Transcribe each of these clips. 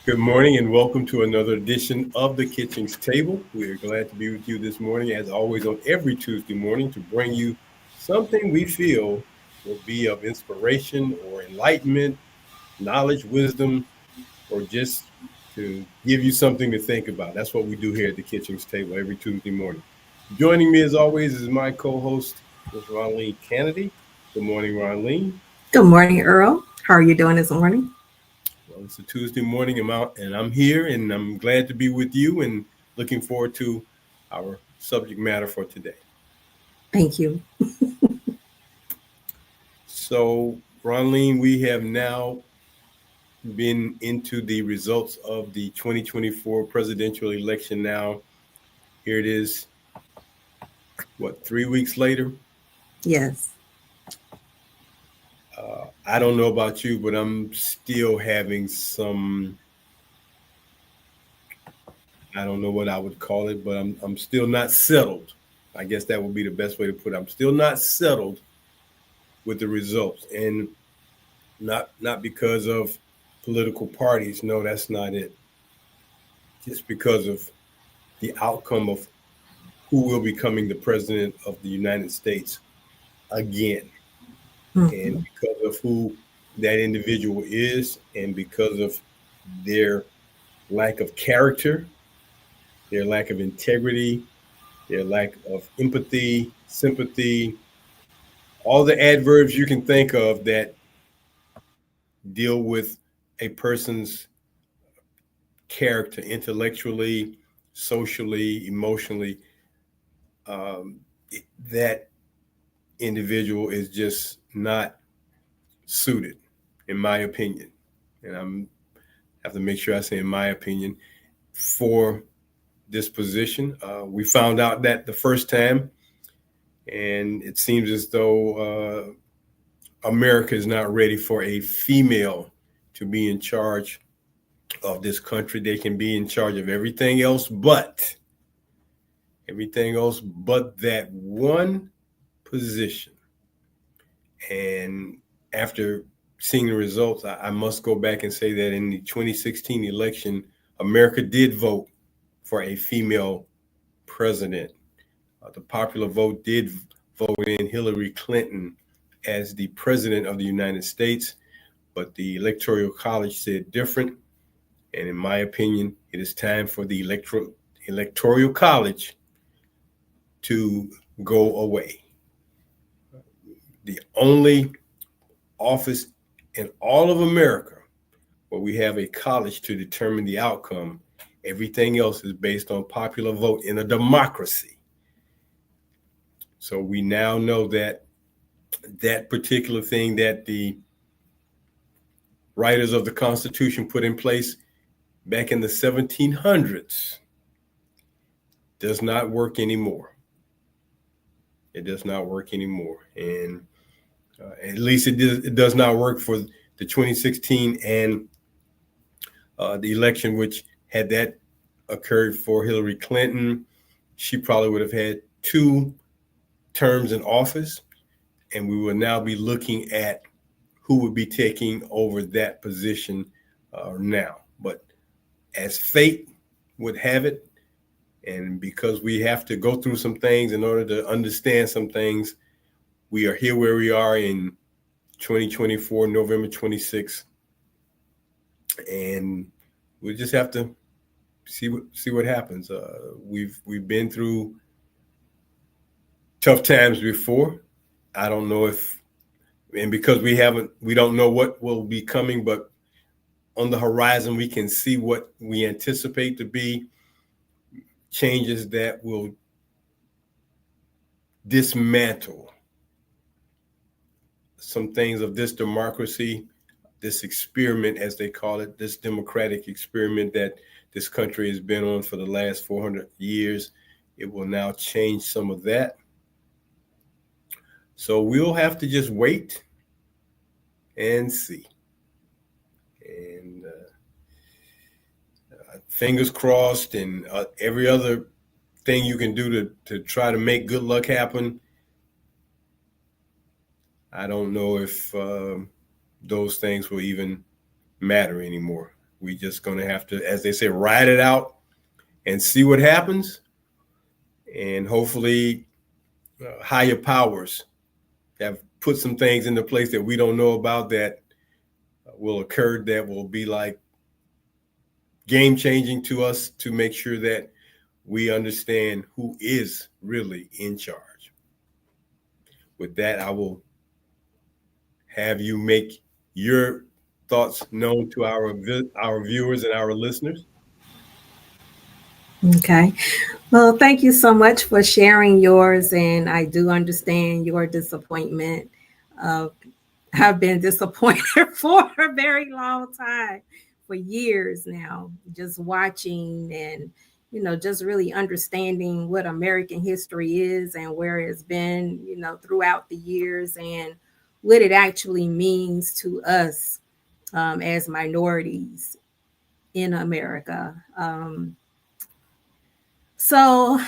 Good morning and welcome to another edition of the Kitchings Table. We are glad to be with you this morning, as always, on every Tuesday morning to bring you something we feel will be of inspiration or enlightenment, knowledge, wisdom, or just to give you something to think about. That's what we do here at the Kitchings Table every Tuesday morning. Joining me, as always, is my co-host, Ms. Ronline Cannady. Good morning, Ronline. Good morning, Earl. How are you doing this morning? Well, it's a Tuesday morning, and I'm here, and I'm glad to be with you, and looking forward to our subject matter for today. Thank you. So, Ronline, we have now been into the results of the 2024 presidential election. Now, here it is. What, 3 weeks later? Yes. I don't know about you, but I'm still having some. I don't know what I would call it, but I'm still not settled. I guess that would be the best way to put it. I'm still not settled with the results, and not because of political parties. No, that's not it. Just because of the outcome of who will be becoming the president of the United States again, and Hmm. because of who that individual is, and because of their lack of character, their lack of integrity, their lack of empathy, sympathy, all the adverbs you can think of that deal with a person's character intellectually, socially, emotionally. Um, that individual is just not suited, in my opinion. And I'm have to make sure I say, in my opinion, for this position. We found out that the first time, and it seems as though America is not ready for a female to be in charge of this country. They can be in charge of everything else but that one position. And after seeing the results, I must go back and say that in the 2016 election, America did vote for a female president. The popular vote did vote in Hillary Clinton as the president of the United States, but the Electoral College said different. And in my opinion, it is time for the Electoral College to go away. The only office in all of America where we have a college to determine the outcome. Everything else is based on popular vote in a democracy. So we now know that that particular thing that the writers of the Constitution put in place back in the 1700s does not work anymore. It does not work anymore. And at least it does not work for the 2016 and the election, which had that occurred for Hillary Clinton, she probably would have had 2 terms in office, and we will now be looking at who would be taking over that position now. But as fate would have it, and because we have to go through some things in order to understand some things, we are here where we are in 2024, November 26th, and we just have to see what happens. We've been through tough times before. I don't know if, and because we don't know what will be coming, but on the horizon we can see what we anticipate to be changes that will dismantle some things of this democracy, this experiment, as they call it, this democratic experiment that this country has been on for the last 400 years. It will now change some of that. So we'll have to just wait and see. And fingers crossed, and every other thing you can do to try to make good luck happen. I don't know if those things will even matter anymore. We just going to have to, as they say, ride it out and see what happens. And hopefully, higher powers have put some things into place that we don't know about that will occur, that will be like game changing to us, to make sure that we understand who is really in charge. With that, I will have you make your thoughts known to our viewers and our listeners. Okay. Well, thank you so much for sharing yours. And I do understand your disappointment. Uh, I've been disappointed for a very long time, for years now, just watching and, just really understanding what American history is and where it's been, throughout the years and what it actually means to us as minorities in America. So,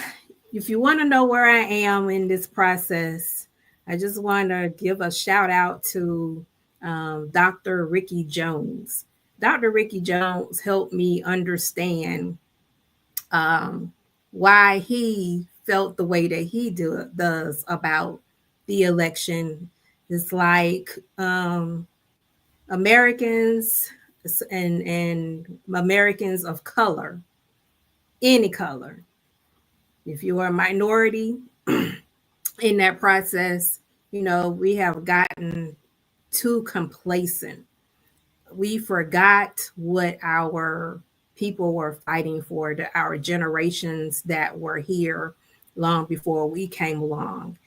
if you want to know where I am in this process, I just want to give a shout out to Dr. Ricky Jones. Dr. Ricky Jones helped me understand um, why he felt the way that does about the election. It's like Americans and Americans of color, any color, if you are a minority in that process, we have gotten too complacent. We forgot what our people were fighting for, our generations that were here long before we came along.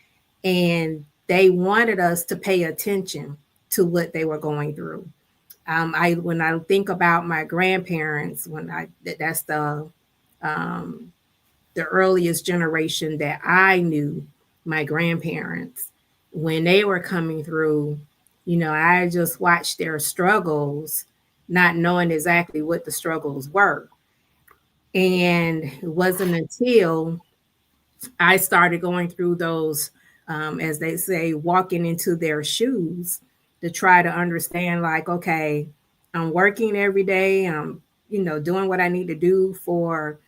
And they wanted us to pay attention to what they were going through. I when I think about my grandparents, that's um, the earliest generation that I knew, my grandparents, when they were coming through, I just watched their struggles, not knowing exactly what the struggles were. And it wasn't until I started going through those, as they say, walking into their shoes to try to understand, like, okay, I'm working every day. I'm, doing what I need to do for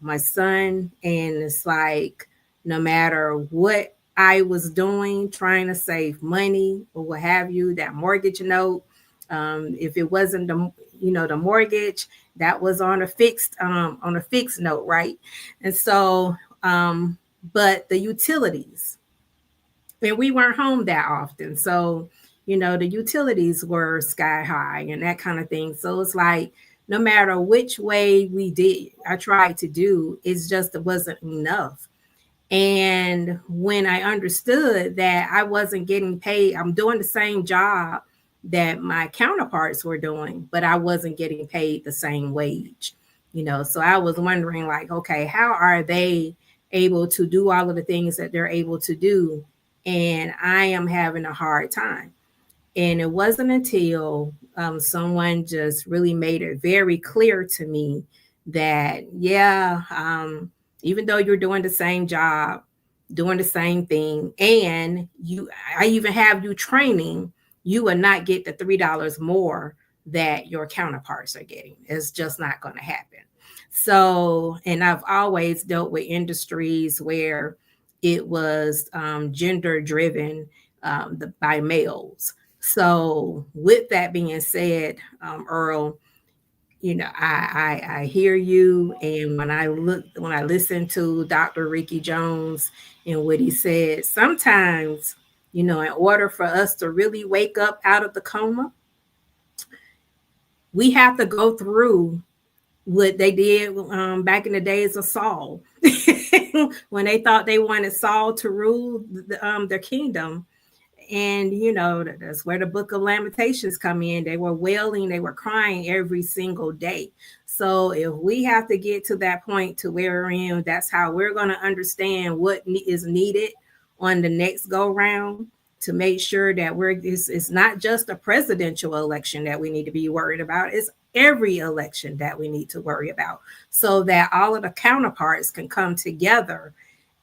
my son. And it's like, no matter what I was doing, trying to save money or what have you, that mortgage note, if it wasn't the mortgage, that was on a fixed note, right? And so um, but the utilities, and we weren't home that often. So, the utilities were sky high and that kind of thing. So it's like, no matter which way I tried to do, it's just, it wasn't enough. And when I understood that I wasn't getting paid, I'm doing the same job that my counterparts were doing, but I wasn't getting paid the same wage. So I was wondering, like, okay, how are they able to do all of the things that they're able to do? And I am having a hard time. And it wasn't until someone just really made it very clear to me that, yeah, even though you're doing the same job, doing the same thing, and I even have you training, you will not get the $3 more that your counterparts are getting. It's just not going to happen. So, and I've always dealt with industries where it was gender driven by males. So, with that being said, Earl, I hear you, and when I listen to Dr. Ricky Jones and what he said, sometimes, in order for us to really wake up out of the coma, we have to go through what they did back in the days of Saul, when they thought they wanted Saul to rule their kingdom. And that's where the book of Lamentations come in. They were wailing, they were crying every single day. So if we have to get to that point to where we're in, that's how we're going to understand what is needed on the next go round, to make sure that it's not just a presidential election that we need to be worried about. It's every election that we need to worry about, so that all of the counterparts can come together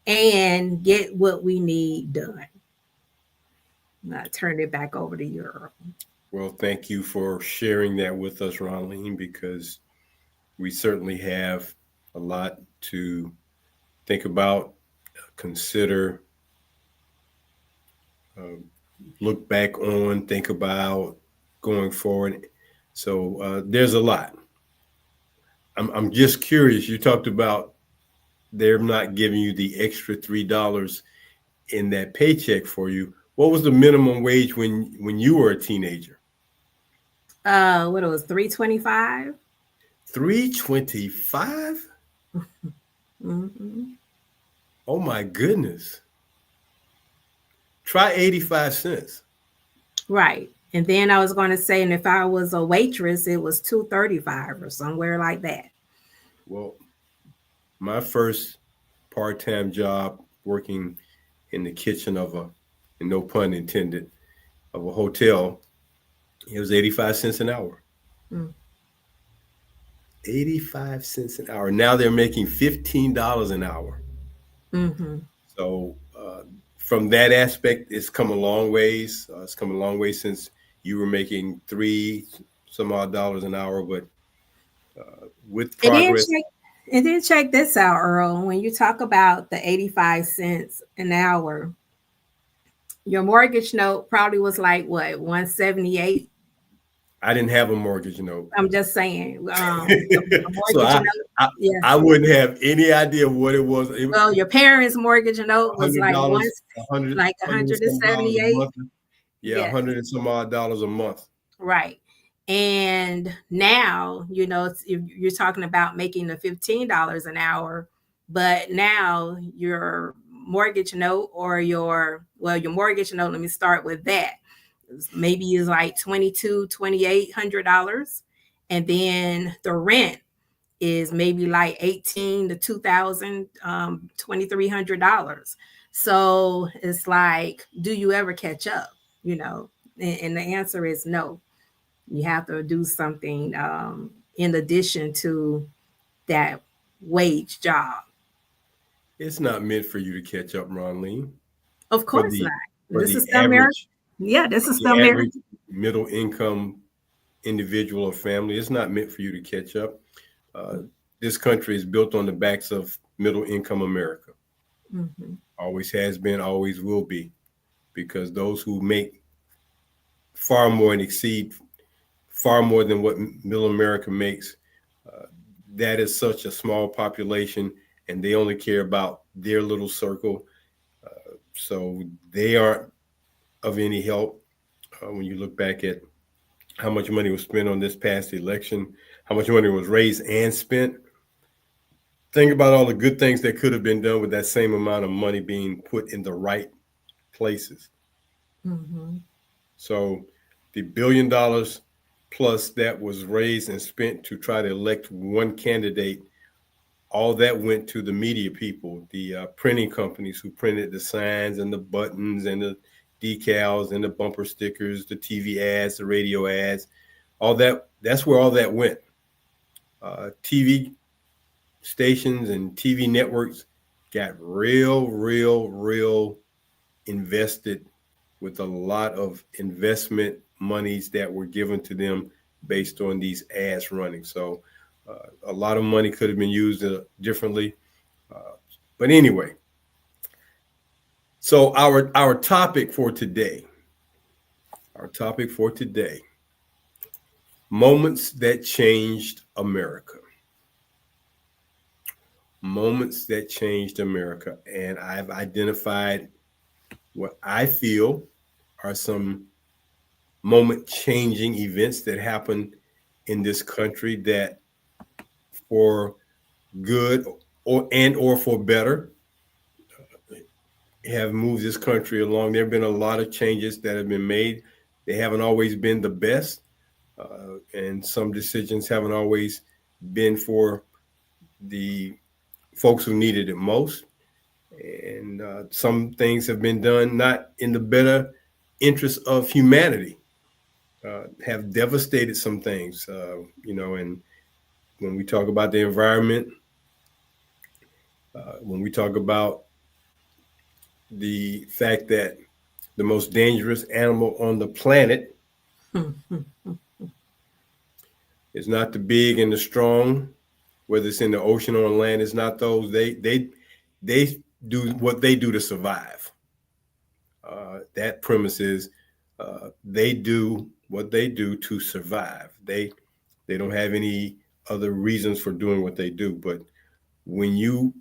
and get what we need done. I turn it back over to you, Earl. Well, thank you for sharing that with us, Ronline, because we certainly have a lot to think about, consider, uh, look back on, think about going forward. So there's a lot. I'm just curious. You talked about they're not giving you the extra $3 in that paycheck for you. What was the minimum wage when you were a teenager? What it was, 325. 325. Mm-hmm. Oh my goodness. Try 85 cents. Right. And then I was going to say, and if I was a waitress, it was 235 or somewhere like that. Well, my first part-time job working in the kitchen of a, and no pun intended, of a hotel, it was 85 cents an hour. Mm. 85 cents an hour. Now they're making $15 an hour. Mm-hmm. So from that aspect, it's come a long ways. It's come a long way since you were making three some odd dollars an hour, but with And then progress, check and then check this out, Earl. When you talk about the 85 cents an hour, your mortgage note probably was like what, 178. I didn't have a mortgage note. I'm just saying, a So mortgage note, I yeah. I wouldn't have any idea what it was. It was Well, your parents' mortgage note was like $100, once, like hundred and some dollars a 178. month. Yeah, Yes. 100 and some odd dollars a month. Right. And now, if you're talking about making the $15 an hour, but now your mortgage note or your mortgage note, let me start with that. Maybe is like 22, $2,800. And then the rent is maybe like 18 to 2000, $2,300. So it's like, do you ever catch up? You know, and the answer is no. You have to do something in addition to that wage job. It's not meant for you to catch up, Ronline. Of For course the not. for This the is the American. average Yeah, this for is the the American. average middle income individual or family, it's not meant for you to catch up. Uh, this country is built on the backs of middle income America. Mm-hmm. Always has been, always will be, because those who make far more and exceed far more than what middle America makes, uh, that is such a small population, and they only care about their little circle. So they aren't of any help when you look back at how much money was spent on this past election, how much money was raised and spent. Think about all the good things that could have been done with that same amount of money being put in the right places. Mm-hmm. So the $1 billion plus that was raised and spent to try to elect one candidate, all that went to the media people, the printing companies who printed the signs and the buttons and the decals and the bumper stickers, the TV ads, the radio ads, all that. That's where all that went. TV stations and TV networks got real invested with a lot of investment monies that were given to them based on these ads running. So a lot of money could have been used differently. Uh, but anyway, so our topic for today, our topic for today, moments that changed America. Moments that changed America. And I've identified what I feel are some moment changing events that happened in this country that for good or for better have moved this country along. There have been a lot of changes that have been made. They haven't always been the best, and some decisions haven't always been for the folks who needed it most. And some things have been done not in the better interest of humanity, have devastated some things, and when we talk about the environment, when we talk about the fact that the most dangerous animal on the planet It's not the big and the strong, whether it's in the ocean or on land. It's not those. They do what they do to survive. That premise is they do what they do to survive. They don't have any other reasons for doing what they do. But when you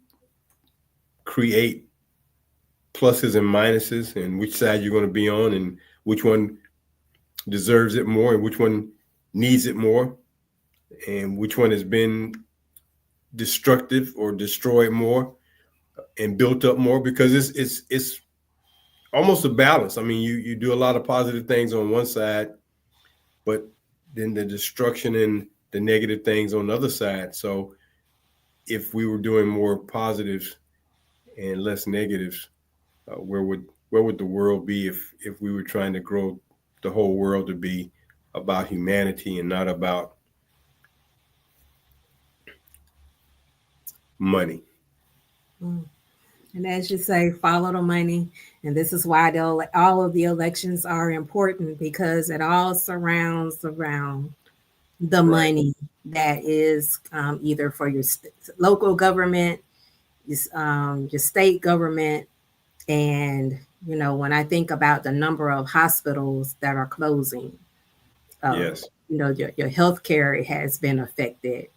create pluses and minuses and which side you're going to be on and which one deserves it more and which one needs it more and which one has been destructive or destroyed more and built up more, because it's almost a balance. I mean, you do a lot of positive things on one side, but then the destruction and the negative things on the other side. So if we were doing more positives and less negatives, where would the world be if we were trying to grow the whole world to be about humanity and not about money? Mm. And as you say, follow the money. And this is why all of the elections are important, because it all surrounds around the Right. money that is either for your local government, your state government. And, when I think about the number of hospitals that are closing, Yes. your health care has been affected Yeah.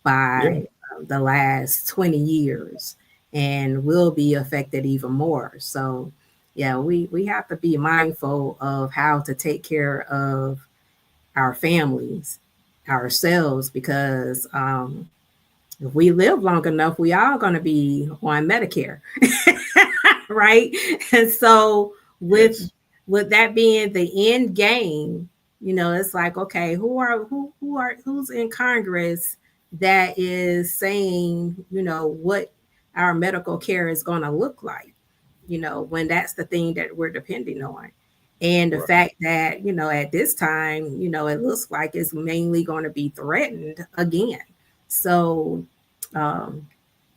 by the last 20 years and will be affected even more. So, yeah, we have to be mindful of how to take care of our families, ourselves, because if we live long enough, we are going to be on Medicare, right? And so with Yes. with that being the end game, it's like, okay, who's in Congress that is saying, what our medical care is going to look like, when that's the thing that we're depending on. And the Right. fact that, at this time, it looks like it's mainly going to be threatened again. So, um,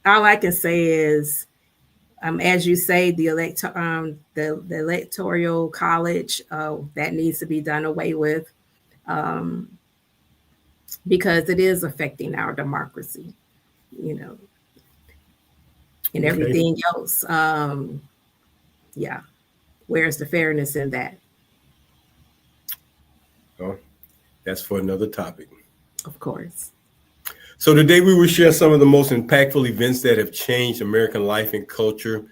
all I can say is, as you say, the electoral college that needs to be done away with, um, because it is affecting our democracy, you know, and Okay. everything else. Yeah, where's the fairness in that? Well, that's for another topic. Of course. So today we will share some of the most impactful events that have changed American life and culture,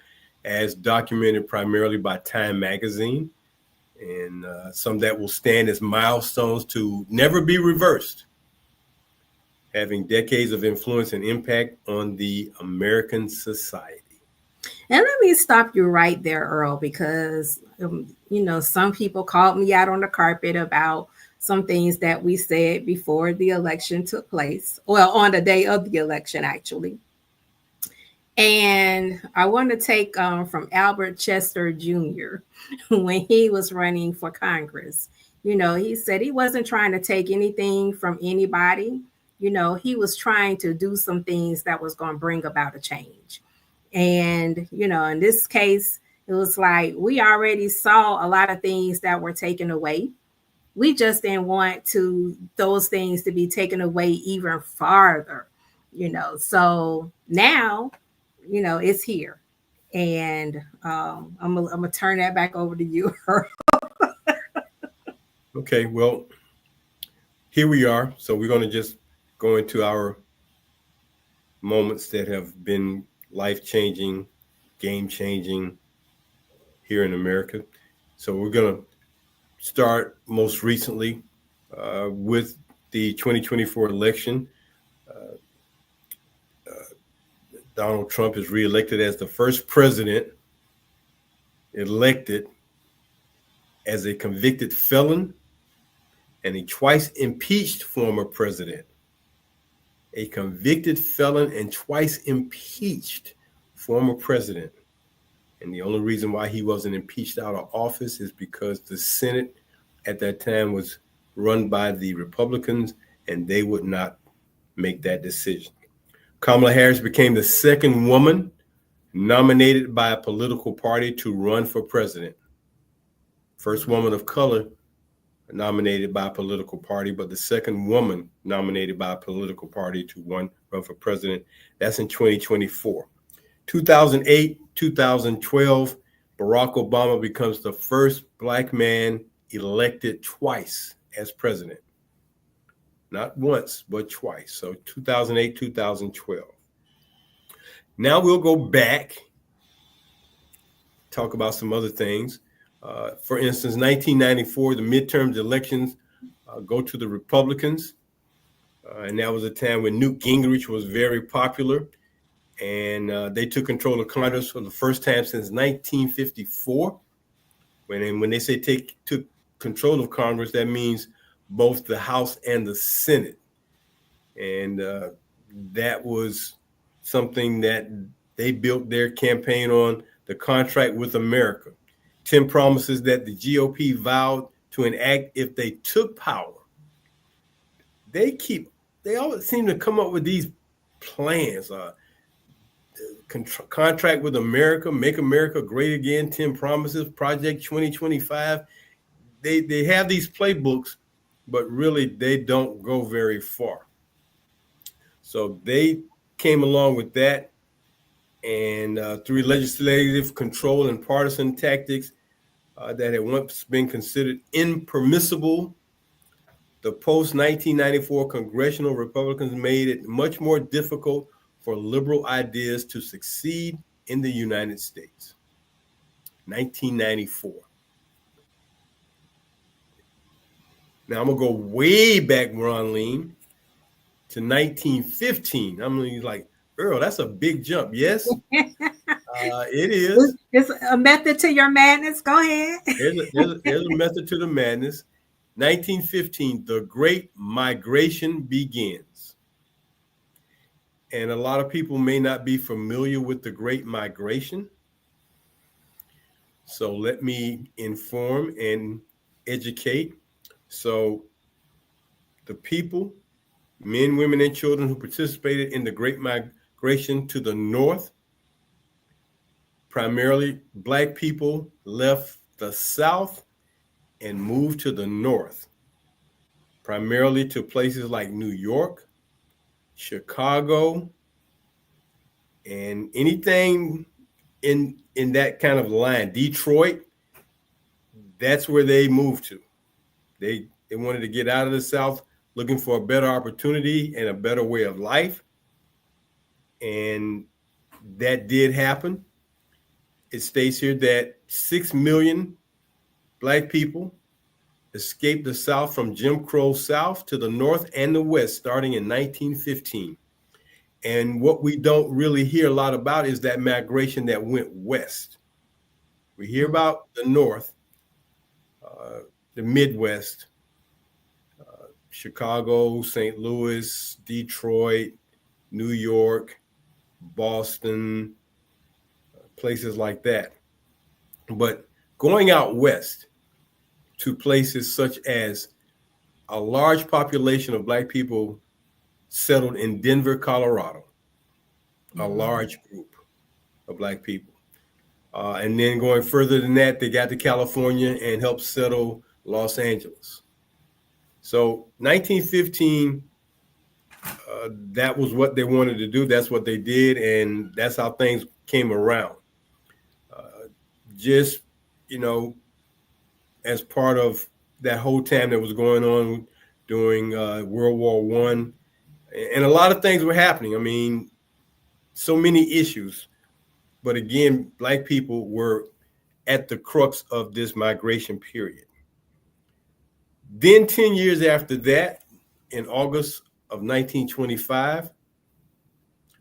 as documented primarily by Time Magazine, and some that will stand as milestones to never be reversed, having decades of influence and impact on the American society. And let me stop you right there, Earl, because some people called me out on the carpet about some things that we said before the election took place. Well, on the day of the election, actually. And I want to take from Albert Chester Jr. when he was running for Congress. He said he wasn't trying to take anything from anybody. He was trying to do some things that was going to bring about a change. And, in this case, it was like we already saw a lot of things that were taken away. We just didn't want those things to be taken away even farther. So now, it's here. And I'm gonna turn that back over to you. Okay, well, here we are. So we're going to just go into our moments that have been life changing, game changing here in America. So we're going to start most recently with the 2024 election. Uh, Donald Trump is reelected as the first president elected as a convicted felon and a twice impeached former president. A convicted felon and twice impeached former president. And the only reason why he wasn't impeached out of office is because the Senate at that time was run by the Republicans and they would not make that decision. Kamala Harris became the second woman nominated by a political party to run for president. First woman of color nominated by a political party, but the second woman nominated by a political party to run for president. That's in 2024. 2008, 2012, Barack Obama becomes the first black man elected twice as president. Not once, but twice. So 2008, 2012. Now we'll go back, talk about some other things. For instance, 1994, the midterm elections go to the Republicans. And that was a time when Newt Gingrich was very popular. And they took control of Congress for the first time since 1954. When they say took control of Congress, that means both the House and the Senate. And that was something that they built their campaign on, the contract with America. 10 promises that the GOP vowed to enact if they took power. They always seem to come up with these plans. Contract with America, make America great again, 10 promises, Project 2025. They have these playbooks, but really they don't go very far. So they came along with that, and through legislative control and partisan tactics that had once been considered impermissible, the post-1994 congressional Republicans made it much more difficult for liberal ideas to succeed in the United States. 1994. Now I'm going to go way back, Ronline, to 1915. I'm like, Earl, that's a big jump. Yes, it is. It's a method to your madness. Go ahead. There's a method to the madness. 1915, the Great Migration begins. And a lot of people may not be familiar with the Great Migration. So let me inform and educate. So the people, men, women, and children who participated in the Great Migration to the North, primarily Black people, left the South and moved to the North, primarily to places like New York, Chicago, and anything in that kind of line. Detroit, that's where they moved to. They wanted to get out of the South, looking for a better opportunity and a better way of life. And that did happen. It states here that 6 million Black people escaped the South from Jim Crow South to the North and the West starting in 1915. And what we don't really hear a lot about is that migration that went west. We hear about the North, the Midwest, Chicago, St. Louis, Detroit, New York, Boston, places like that. But going out west to places such as a large population of Black people settled in Denver, Colorado, a large group of Black people. And then going further than that, they got to California and helped settle Los Angeles. So 1915, that was what they wanted to do. That's what they did. And that's how things came around. Just, as part of that whole time that was going on during World War I. And a lot of things were happening. I mean, so many issues. But again, Black people were at the crux of this migration period. Then 10 years after that, in August of 1925,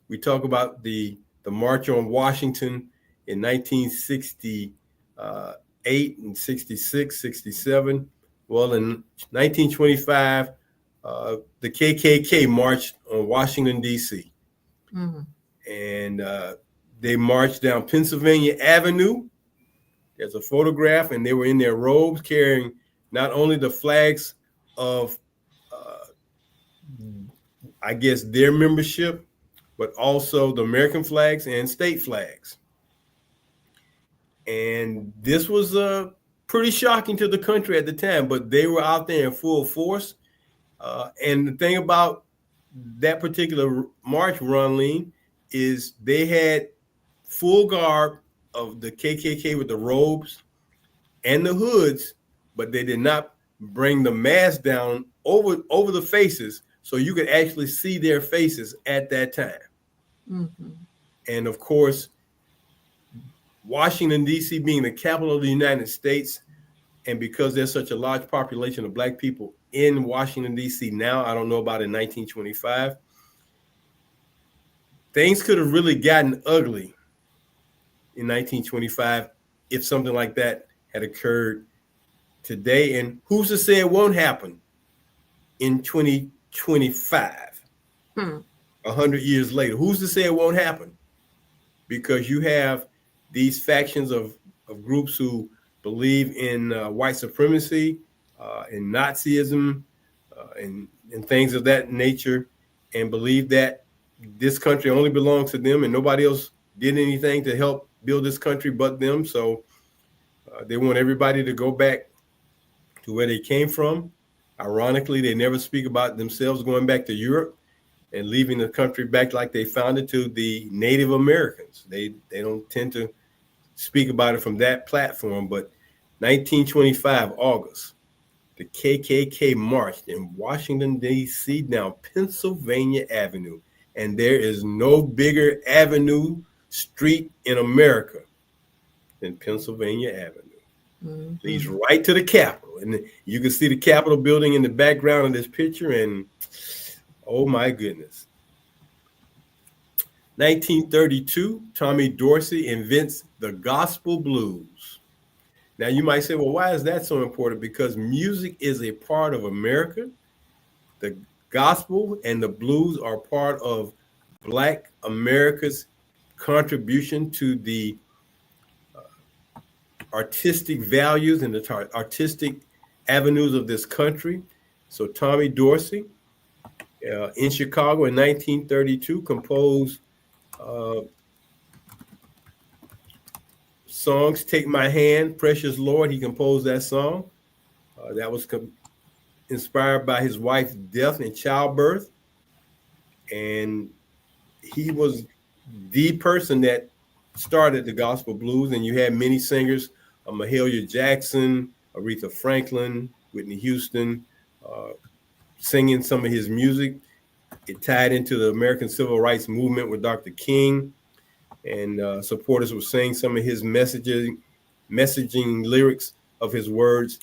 we talk about the March on Washington in 1968 and 66, 67. Well, in 1925, the KKK marched on Washington, D.C. Mm-hmm. And they marched down Pennsylvania Avenue. There's a photograph, and they were in their robes carrying not only the flags of, I guess, their membership, but also the American flags and state flags. And this was pretty shocking to the country at the time, but they were out there in full force. And the thing about that particular march, Ronline, is they had full garb of the KKK with the robes and the hoods, but they did not bring the mask down over the faces, so you could actually see their faces at that time. Mm-hmm. And of course, Washington, D.C. being the capital of the United States, and because there's such a large population of Black people in Washington, D.C. now, I don't know about in 1925, things could have really gotten ugly in 1925 if something like that had occurred today. And who's to say it won't happen in 2025, Hmm. 100 years later? Who's to say it won't happen? Because you have these factions of groups who believe in white supremacy, in Nazism, and things of that nature, and believe that this country only belongs to them and nobody else did anything to help build this country but them. So they want everybody to go back to where they came from. Ironically, they never speak about themselves going back to Europe and leaving the country back like they found it to the Native Americans. They don't tend to speak about it from that platform. But 1925, August, the KKK marched in Washington, D.C. down Pennsylvania Avenue. And there is no bigger avenue, street in America than Pennsylvania Avenue. Leads Mm-hmm. right to the Capitol. And you can see the Capitol building in the background of this picture. And oh my goodness. 1932, Tommy Dorsey invents the gospel blues. Now you might say, well, why is that so important? Because music is a part of America. The gospel and the blues are part of Black America's contribution to the artistic values and the artistic avenues of this country. So Tommy Dorsey in Chicago in 1932 composed songs. Take My Hand, Precious Lord. He composed that song. That was inspired by his wife's death and childbirth. And he was the person that started the gospel blues. And you had many singers, Mahalia Jackson, Aretha Franklin, Whitney Houston, singing some of his music. It tied into the American Civil Rights Movement with Dr. King, and supporters were saying some of his messaging lyrics of his words.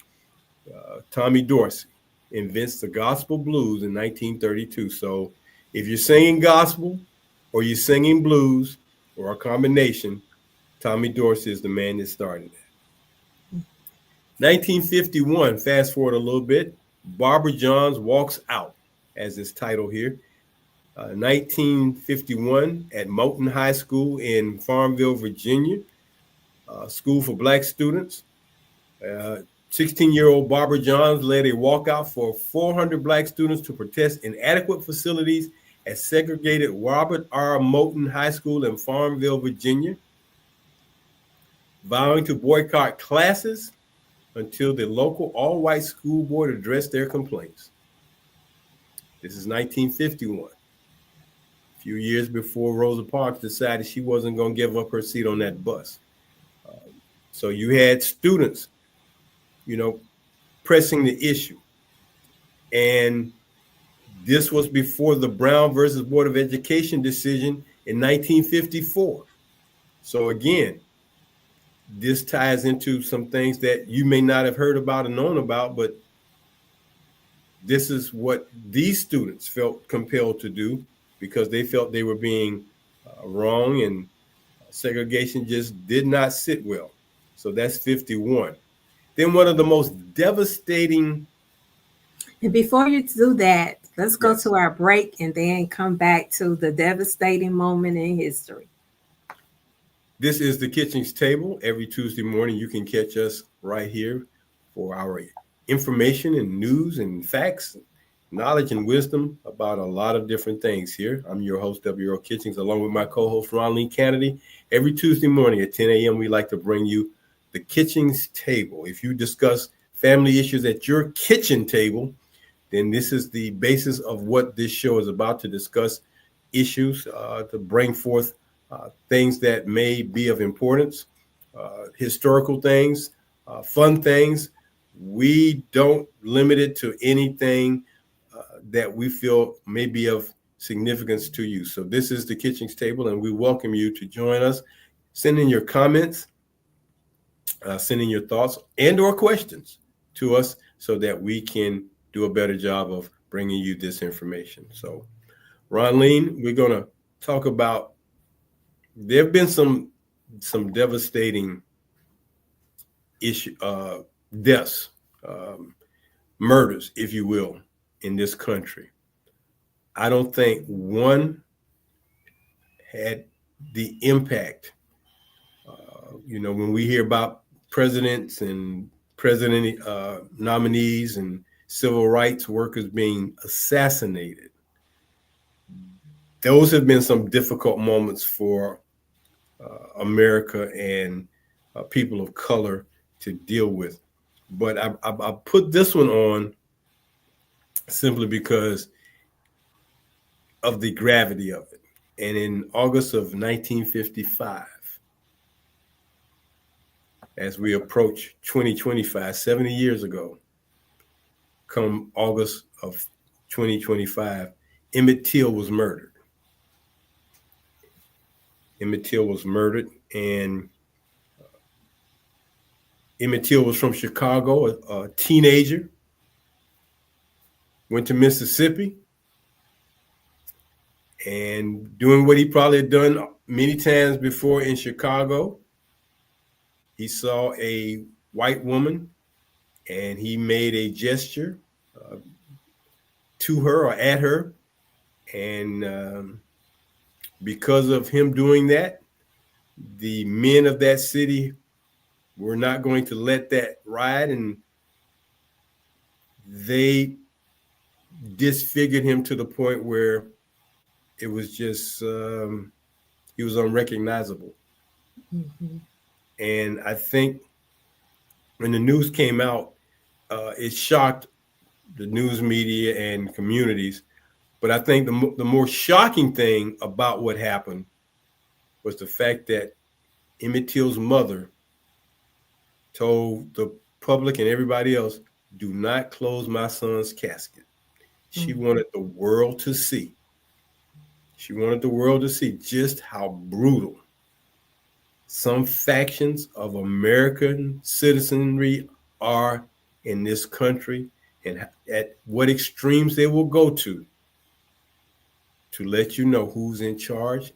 Tommy Dorsey invents the gospel blues in 1932. So if you're singing gospel or you're singing blues or a combination, Tommy Dorsey is the man that started that. 1951, fast forward a little bit, Barbara Johns Walks Out, as this title here. 1951 at Moulton High School in Farmville, Virginia, school for Black students. 16-year-old Barbara Johns led a walkout for 400 Black students to protest inadequate facilities at segregated Robert R. Moulton High School in Farmville, Virginia, vowing to boycott classes until the local all-white school board addressed their complaints. This is 1951. A few years before Rosa Parks decided she wasn't going to give up her seat on that bus. So you had students, pressing the issue. And this was before the Brown versus Board of Education decision in 1954. So again, this ties into some things that you may not have heard about or known about, but this is what these students felt compelled to do because they felt they were being wrong, and segregation just did not sit well. So that's 51. Then one of the most devastating. And before you do that, let's go Yes. to our break and then come back to the devastating moment in history. This is the Kitchings Table. Every Tuesday morning, you can catch us right here for our information and news and facts, knowledge and wisdom about a lot of different things here. I'm your host, Earl Kitchings, along with my co-host, Ronline Cannady. Every Tuesday morning at 10 a.m., we like to bring you the Kitchings table. If you discuss family issues at your kitchen table, then this is the basis of what this show is about, to discuss issues, to bring forth things that may be of importance, historical things, fun things. We don't limit it to anything that we feel may be of significance to you. So this is the Kitchings table, and we welcome you to join us. Send in your comments, send in your thoughts and or questions to us so that we can do a better job of bringing you this information. So, Ronline, we're going to talk about, there have been some devastating issue deaths, um, murders, if you will, in this country. I don't think one had the impact. When we hear about presidents and president nominees and civil rights workers being assassinated, those have been some difficult moments for America and people of color to deal with. But I put this one on simply because of the gravity of it. And in August of 1955, as we approach 2025, 70 years ago, come August of 2025, Emmett Till was murdered. Emmett Till was murdered, and Emmett Till was from Chicago, a teenager, went to Mississippi, and doing what he probably had done many times before in Chicago, he saw a white woman and he made a gesture uh, to her or at her. And because of him doing that, the men of that city were not going to let that ride, and they disfigured him to the point where it was just he was unrecognizable. Mm-hmm. And I think when the news came out, it shocked the news media and communities. But I think the more shocking thing about what happened was the fact that Emmett Till's mother told the public and everybody else, "Do not close my son's casket." She Mm-hmm. wanted the world to see. She wanted the world to see just how brutal some factions of American citizenry are in this country, and at what extremes they will go to let you know who's in charge.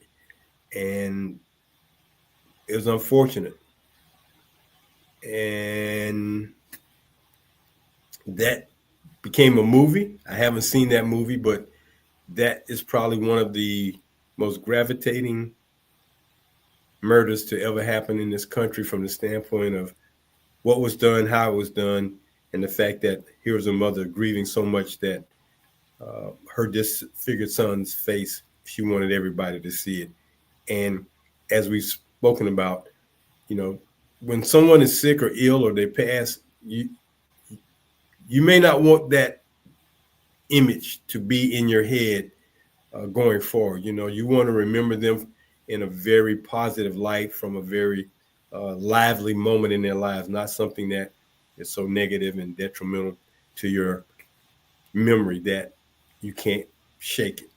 And it was unfortunate. And that became a movie. I haven't seen that movie, but that is probably one of the most gravitating murders to ever happen in this country, from the standpoint of what was done, how it was done, and the fact that here was a mother grieving so much that her disfigured son's face, she wanted everybody to see it. And as we've spoken about, you know, when someone is sick or ill or they pass, you may not want that image to be in your head going forward. You want to remember them in a very positive light, from a very lively moment in their lives, not something that is so negative and detrimental to your memory that you can't shake it.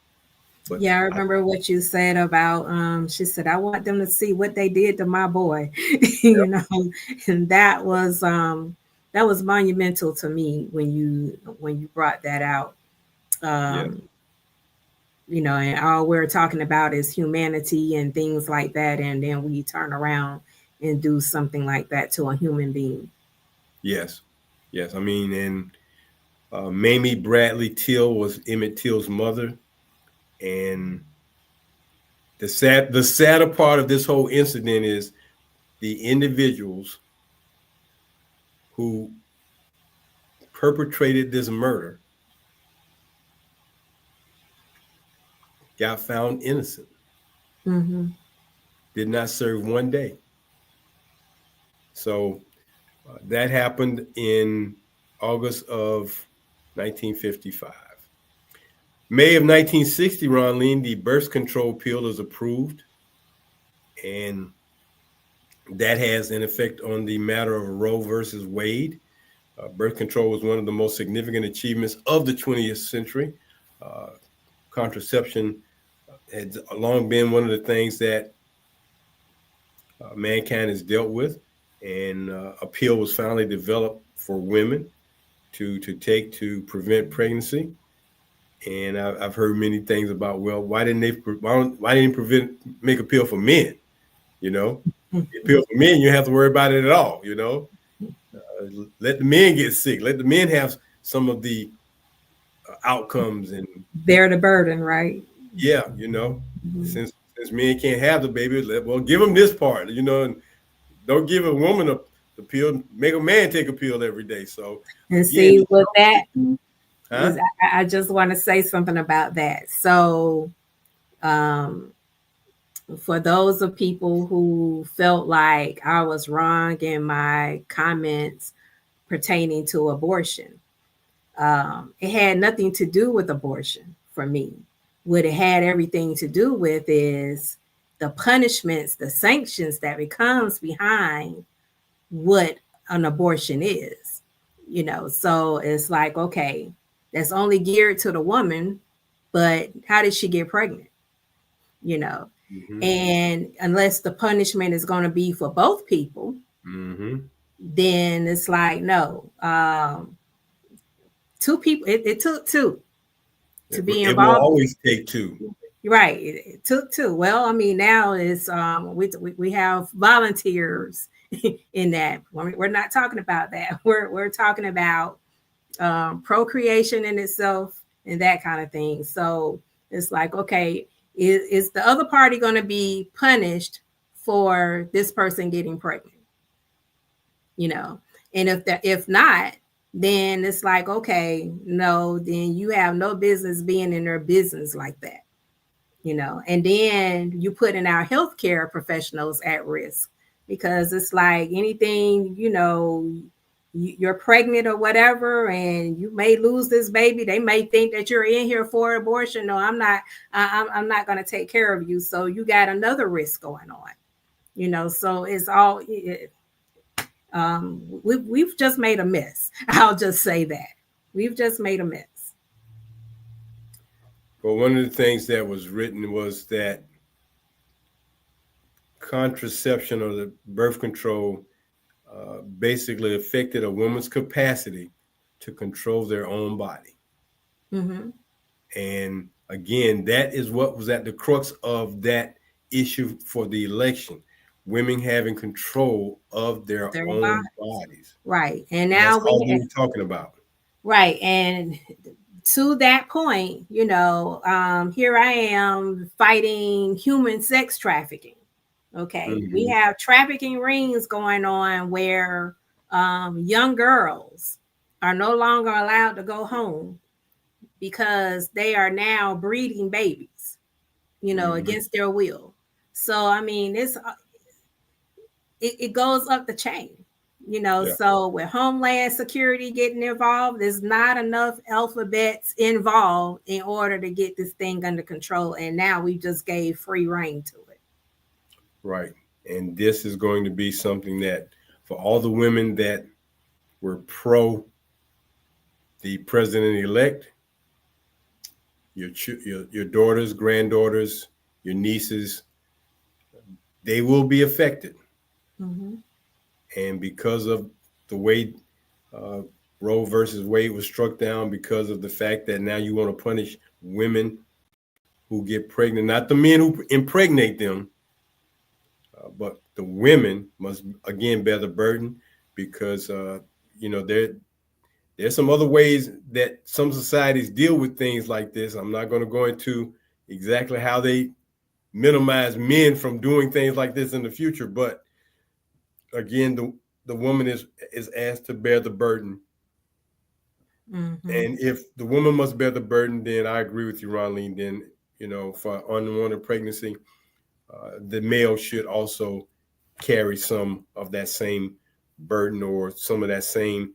But Yeah, I remember what you said about she said, I want them to see what they did to my boy. yeah, you know, and that was monumental to me when you brought that out. yeah, Um, and all we're talking about is humanity and things like that, and then we turn around and do something like that to a human being. yes, yes. I mean, and Mamie Bradley Till was Emmett Till's mother, and the sadder part of this whole incident is the individuals who perpetrated this murder got found innocent, Mm-hmm. did not serve one day. So that happened in August of 1955. May of 1960, Ronline, the birth control pill is approved, and that has an effect on the matter of Roe versus Wade. Birth control was one of the most significant achievements of the 20th century. Uh, Contraception had long been one of the things that mankind has dealt with, and a pill was finally developed for women to take to prevent pregnancy. And I've heard many things about, well, why didn't they prevent make a pill for men? You know, a pill for men, you don't have to worry about it at all. Let the men get sick. Let the men have some of the outcomes. And Bear the burden, right? yeah, Mhm. since men can't have the baby, well, give them this part. And don't give a woman the pill. Make a man take a pill every day. So And again, see, with that huh? is, I just want to say something about that. So, um, for those of people who felt like I was wrong in my comments pertaining to abortion, it had nothing to do with abortion for me. What it had everything to do with is the punishments, the sanctions that becomes behind what an abortion is. So it's like, okay, that's only geared to the woman, but how did she get pregnant? You know, Mm-hmm. and unless the punishment is going to be for both people, Mm-hmm. then it's like, no, two people, it took two to be It will involved. always take two. Right. It took two. Well, I mean, now it's we have volunteers in that. We're not talking about that. We're talking about procreation in itself and that kind of thing. So it's like, okay, is the other party going to be punished for this person getting pregnant? You know, and if not, then it's like, okay, no, then you have no business being in their business like that. And then you putting our healthcare professionals at risk because it's like anything, you're pregnant or whatever, and you may lose this baby. They may think that you're in here for abortion. No, I'm not. I'm not going to take care of you. So you got another risk going on. So it's all. We've just made a mess. I'll just say that we've just made a mess. But one of the things that was written was that contraception or the birth control basically affected a woman's capacity to control their own body. Mm-hmm. And again, that is what was at the crux of that issue for the election: women having control of their Their own body, bodies. right? And And that's now all we we were talking about. right, and to that point, here I am fighting human sex trafficking. Okay, we Mm-hmm. have trafficking rings going on where young girls are no longer allowed to go home because they are now breeding babies, Mm-hmm. against their will. So I mean, it goes up the chain. Yeah, So with Homeland Security getting involved, there's not enough alphabets involved in order to get this thing under control. And now we just gave free reign to it. right. And this is going to be something that, for all the women that were pro the president elect, your daughters, granddaughters, your nieces, they will be affected. Mm-hmm. And because of the way uh, Roe versus Wade was struck down, because of the fact that now you want to punish women who get pregnant, not the men who impregnate them, but the women must again bear the burden, because there's some other ways that some societies deal with things like this. I'm not going to go into exactly how they minimize men from doing things like this in the future, but again, the woman is asked to bear the burden. Mm-hmm. And if the woman must bear the burden, then I agree with you, Ronline. Then, for unwanted pregnancy, the male should also carry some of that same burden or some of that same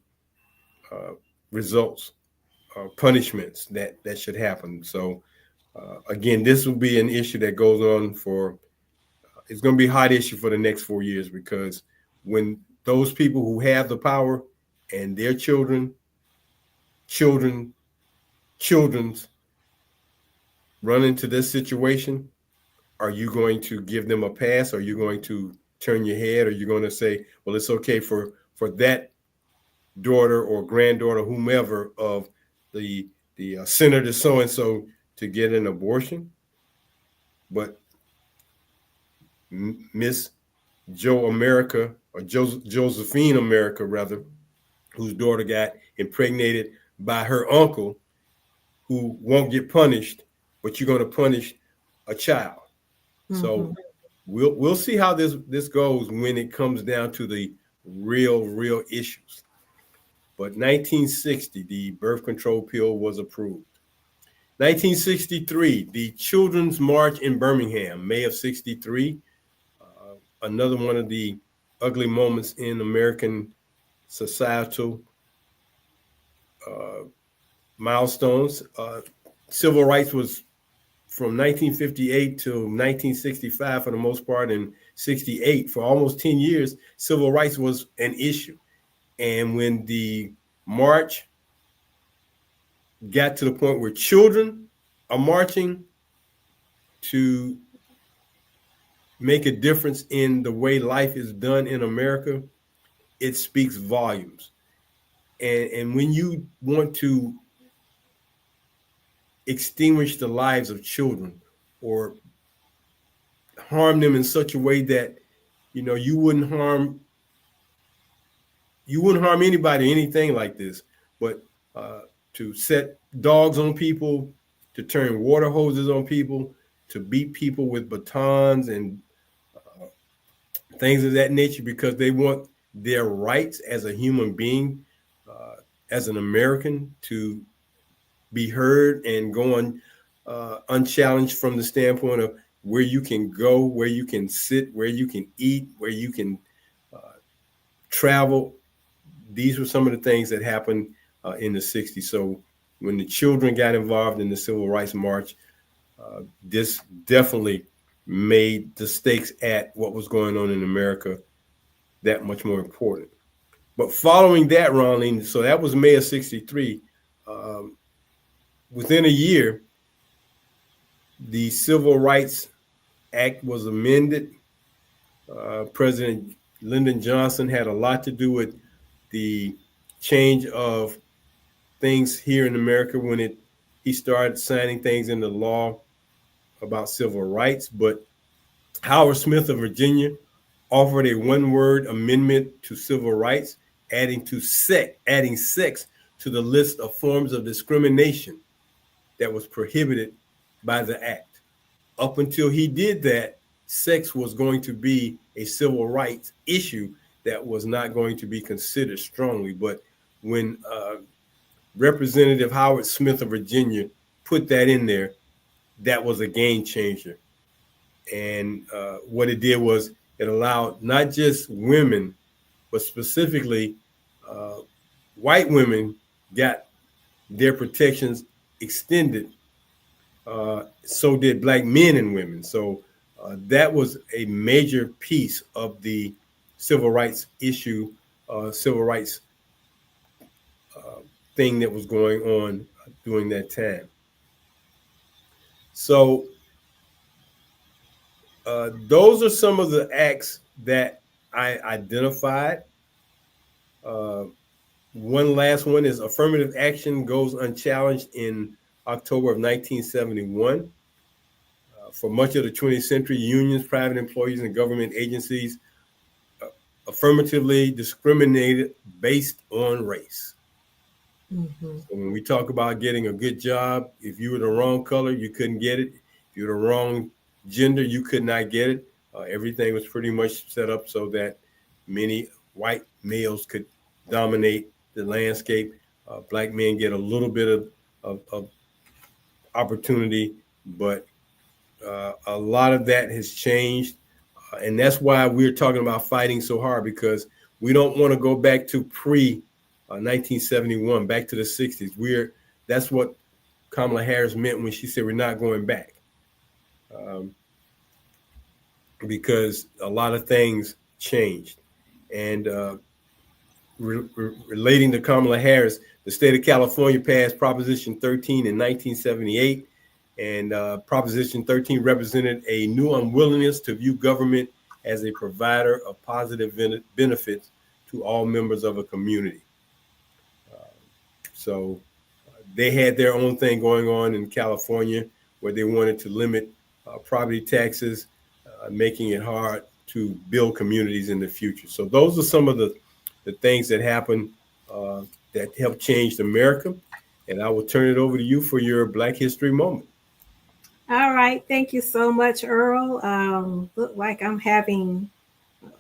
uh, results or punishments that should happen. So again, this will be an issue that goes on for. It's going to be a hot issue for the next 4 years because when those people who have the power and their children, children, children's run into this situation, are you going to give them a pass? Are you going to turn your head? Are you going to say, well, it's okay for that daughter or granddaughter, whomever of the senator so and so to get an abortion? But Miss Joe America or Josephine America rather, whose daughter got impregnated by her uncle, who won't get punished, but you're going to punish a child. So Mm-hmm. we'll see how this goes when it comes down to the real issues. But 1960, the birth control pill was approved. 1963, the Children's March in Birmingham, May of 63, another one of the ugly moments in American societal uh, milestones. Civil rights was from 1958 to 1965 for the most part, and 68 for almost 10 years. Civil rights was an issue, and when the march got to the point where children are marching to make a difference in the way life is done in America, it speaks volumes. And when you want to extinguish the lives of children or harm them in such a way that you wouldn't harm anybody, anything like this, but uh, to set dogs on people, to turn water hoses on people, to beat people with batons and things of that nature because they want their rights as a human being, uh, as an American, to be heard and go on unchallenged from the standpoint of where you can go, where you can sit, where you can eat, where you can uh, travel. These were some of the things that happened in the 60s. So when the children got involved in the Civil Rights March, this definitely made the stakes at what was going on in America that much more important. But following that, Ronline, so that was May of 63. Um, Within a year, the Civil Rights Act was amended. President Lyndon Johnson had a lot to do with the change of things here in America when he started signing things into law about civil rights. But Howard Smith of Virginia offered a one-word amendment to civil rights, adding sex to the list of forms of discrimination that was prohibited by the act. Up until he did that, sex was going to be a civil rights issue that was not going to be considered strongly. But when Representative Howard Smith of Virginia put that in there, that was a game changer. And what it did was it allowed not just women, but specifically uh, white women got their protections extended. So did black men and women. So that was a major piece of the civil rights issue, civil rights uh, thing that was going on during that time. So those are some of the acts that I identified. Uh, One last one is affirmative action goes unchallenged in October of 1971. For much of the 20th century, unions, private employees, and government agencies uh, affirmatively discriminated based on race. Mm-hmm. So when we talk about getting a good job, if you were the wrong color, you couldn't get it. If you were the wrong gender, you could not get it. Everything was pretty much set up so that many white males could dominate the landscape. Black men get a little bit of opportunity, but a lot of that has changed. And that's why we're talking about fighting so hard because We don't want to go back to pre 1971, back to the 60s. That's what Kamala Harris meant when she said we're not going back, um, because a lot of things changed. And relating to Kamala Harris, the state of California passed Proposition 13 in 1978, and Proposition 13 represented a new unwillingness to view government as a provider of positive benefits to all members of a community. So they had their own thing going on in California where they wanted to limit property taxes, making it hard to build communities in the future. So those are some of the things that happened uh, that helped change America. And I will turn it over to you for your Black History moment. All right. Thank you so much, Earl. Look like I'm having,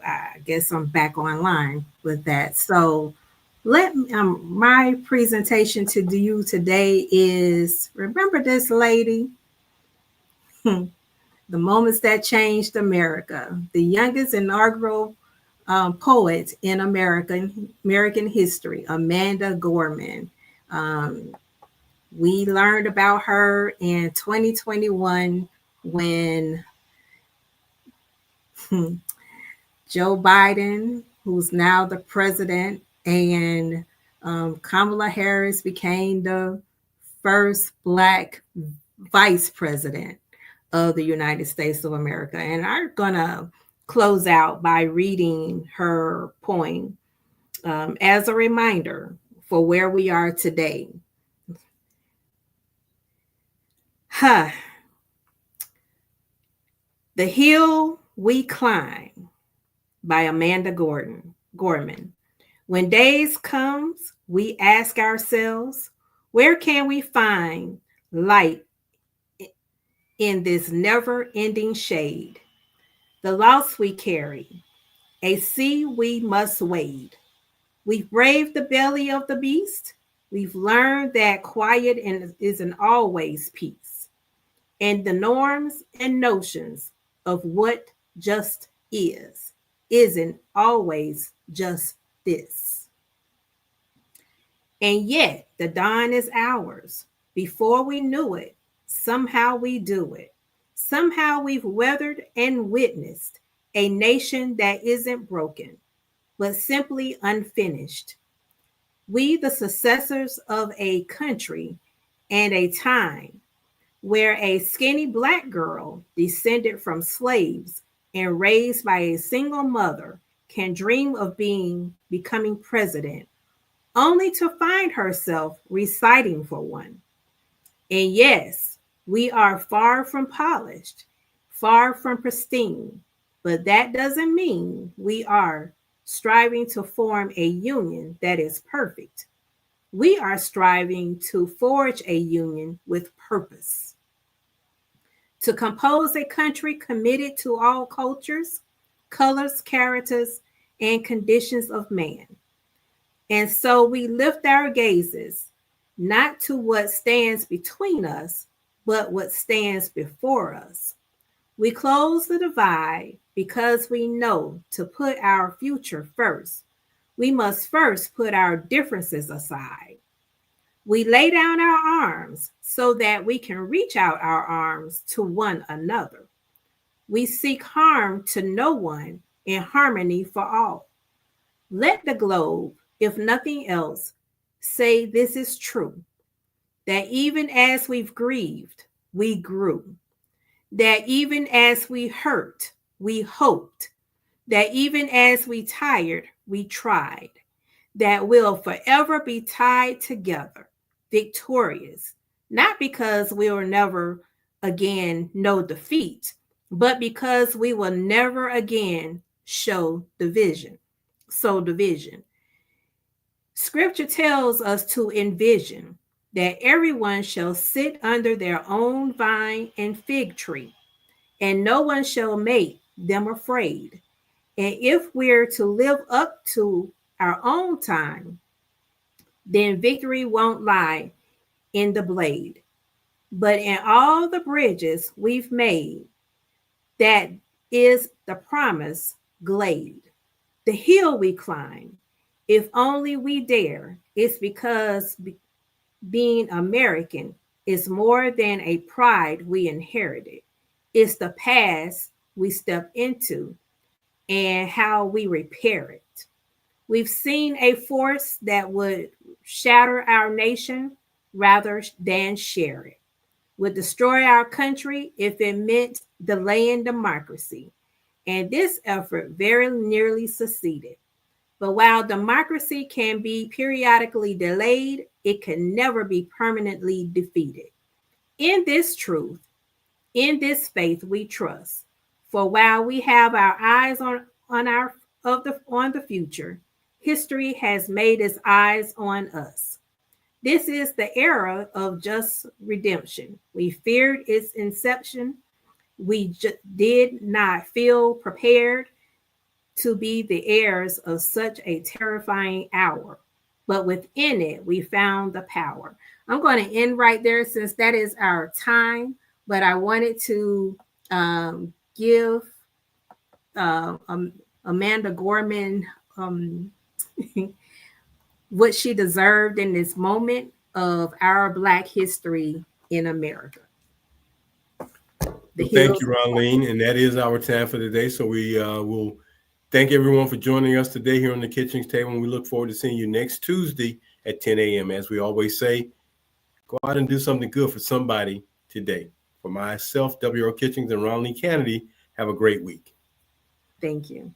I guess I'm back online with that. So my presentation to you today is, remember this lady, the moments that changed America, the youngest inaugural poet in American history, Amanda Gorman. Um, we learned about her in 2021 when Joe Biden, who's now the president, and Kamala Harris became the first Black vice president of the United States of America. And I'm going to close out by reading her poem as a reminder for where we are today. Huh. The Hill We Climb by Amanda Gorman. When days comes, we ask ourselves, where can we find light in this never-ending shade? The loss we carry, a sea we must wade. We've braved the belly of the beast. We've learned that quiet isn't always peace. And the norms and notions of what just isn't always just this. And yet the dawn is ours. Before we knew it, somehow we do it. Somehow we've weathered and witnessed a nation that isn't broken, but simply unfinished. We, the successors of a country and a time where a skinny Black girl descended from slaves and raised by a single mother can dream of becoming president, only to find herself reciting for one. And yes, we are far from polished, far from pristine, but that doesn't mean we are striving to form a union that is perfect. We are striving to forge a union with purpose, to compose a country committed to all cultures, colors, characters, and conditions of man. And so we lift our gazes not to what stands between us, but what stands before us. We close the divide because we know to put our future first. We must first put our differences aside. We lay down our arms so that we can reach out our arms to one another. We seek harm to no one and harmony for all. Let the globe, if nothing else, say this is true, that even as we've grieved, we grew, that even as we hurt, we hoped, that even as we tired, we tried, that we'll forever be tied together, victorious, not because we will never again know defeat, but because we will never again show division. So division. Scripture tells us to envision that everyone shall sit under their own vine and fig tree, and no one shall make them afraid. And if we're to live up to our own time, then victory won't lie in the blade, but in all the bridges we've made, that is the promise glade. The hill we climb, if only we dare, it's because being American is more than a pride we inherited. It's the past we step into and how we repair it. We've seen a force that would shatter our nation rather than share it, would destroy our country if it meant delaying democracy. And this effort very nearly succeeded. But while democracy can be periodically delayed, it can never be permanently defeated. In this truth, in this faith we trust. For while we have our eyes on the future, history has made its eyes on us. This is the era of just redemption. We feared its inception. Did not feel prepared to be the heirs of such a terrifying hour. But within it, we found the power. I'm going to end right there since that is our time. But I wanted to give Amanda Gorman what she deserved in this moment of our Black history in America. The Well, thank hills. you, Ronline. And that is our time for today. So we will thank everyone for joining us today here on the Kitchings table. And we look forward to seeing you next Tuesday at 10 a.m. As we always say, go out and do something good for somebody today. For myself, Earl Kitchings and Ronline Cannady, have a great week. Thank you.